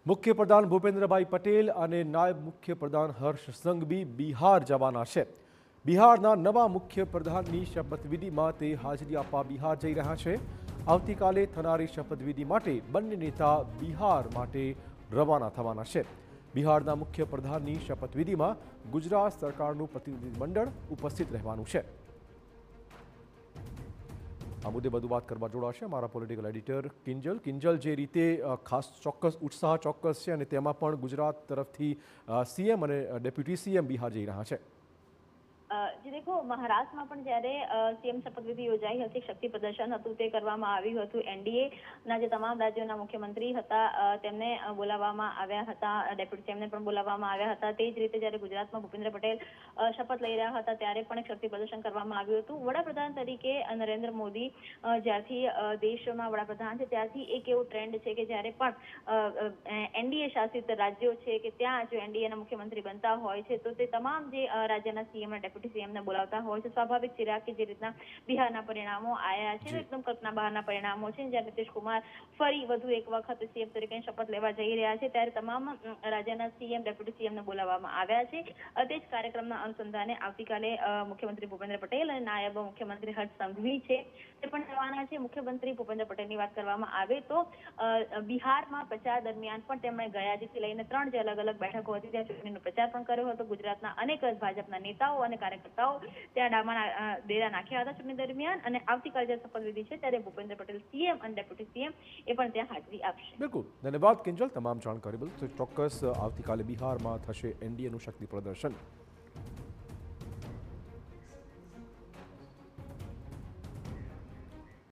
મુખ્યપ્રધાન ભૂપેન્દ્રભાઈ પટેલ અને નાયબ મુખ્યપ્રધાન હર્ષ સંઘવી બિહાર જવાના છે। બિહારના નવા મુખ્યપ્રધાનની શપથવિધિમાં તે હાજરી આપવા બિહાર જઈ રહ્યા છે। આવતીકાલે થનારી શપથવિધિ માટે બંને નેતા બિહાર માટે રવાના થવાના છે। બિહારના મુખ્યપ્રધાનની શપથવિધિમાં ગુજરાત સરકારનું પ્રતિનિધિમંડળ ઉપસ્થિત રહેવાનું છે। આ મુદ્દે વધુ વાત કરવા જોડાશે અમારા પોલિટિકલ એડિટર કિંજલ। જે રીતે ખાસ ચોક્કસ ઉત્સાહ ચોક્કસ છે અને તેમાં પણ ગુજરાત તરફથી સીએમ અને ડેપ્યુટી સીએમ બિહાર જઈ રહ્યા છે। जी देखो, महाराष्ट्र में जયારે सीएम शपथविधि योजाई હતી, શક્તિ પ્રદર્શન હતું તે કરવામાં આવ્યું હતું। એનડીએ ના જે તમામ રાજ્યોના મુખ્યમંત્રી હતા તેમને બોલાવવામાં આવ્યા હતા, ડેપ્યુટી સીએમને પણ બોલાવવામાં આવ્યા હતા। તે જ રીતે જ્યારે ગુજરાતમાં ભૂપેન્દ્ર પટેલ શપથ લઈ રહ્યા હતા ત્યારે પણ એક શક્તિ પ્રદર્શન કરવામાં આવ્યું હતું। વડાપ્રધાન તરીકે નરેન્દ્ર મોદી જ્યારથી દેશમાં વડાપ્રધાન છે ત્યારથી એક એવો ટ્રેન્ડ છે કે જ્યારે પણ એનડીએ શાસિત રાજ્યો છે કે ત્યાં જો એનડીએના મુખ્યમંત્રી બનતા હોય છે તો તે તમામ જે રાજ્યના સીએમ અને ડેપ્યુટી સીએમને બોલાવતા હોય છે। સ્વાભાવિક છે કે જે રીતના બિહારના પરિણામો આવ્યા છે એકદમ કલ્પના બહારના પરિણામો છે। જ્યારે નીતિશ કુમાર ફરી વધુ એક વખત સીએમ તરીકે શપથ લેવા જઈ રહ્યા છે ત્યારે તમામ રાજ્યના સીએમ ડેપ્યુટી સીએમને બોલાવવામાં આવ્યા છે। તે જ કાર્યક્રમના અનુસંધાને આવતીકાલે મુખ્યમંત્રી ભૂપેન્દ્ર પટેલ અને નાયબ મુખ્યમંત્રી હર્ષ સંઘવી છે તે પણ જવાના છે। મુખ્યમંત્રી ભૂપેન્દ્ર પટેલની વાત કરવામાં આવે તો બિહારમાં પ્રચાર દરમિયાન પણ તેમણે ગયાજીથી લઈને 3 જે અલગ અલગ બેઠકો હતી ત્યાં ચૂંટણીનો પ્રચાર પણ કર્યો હતો। ગુજરાતના અનેક ભાજપના નેતાઓ અને કાર્યકર્તાઓ ત્યાં ડામણ ડેરા નાખ્યા હતા ચૂંટણી દરમિયાન અને આવતીકાલે જે શપથવિધિ છે ત્યારે ભૂપેન્દ્ર પટેલ સીએમ અને ડેપ્યુટી સીએમ એ પણ ત્યાં હાજરી આપશે। બિલકુલ, ધન્યવાદ કિંજલ તમામ જાણકારી બદલ। ચોક્કસ આવતીકાલે બિહારમાં થશે એનડીએનું શક્તિ પ્રદર્શન।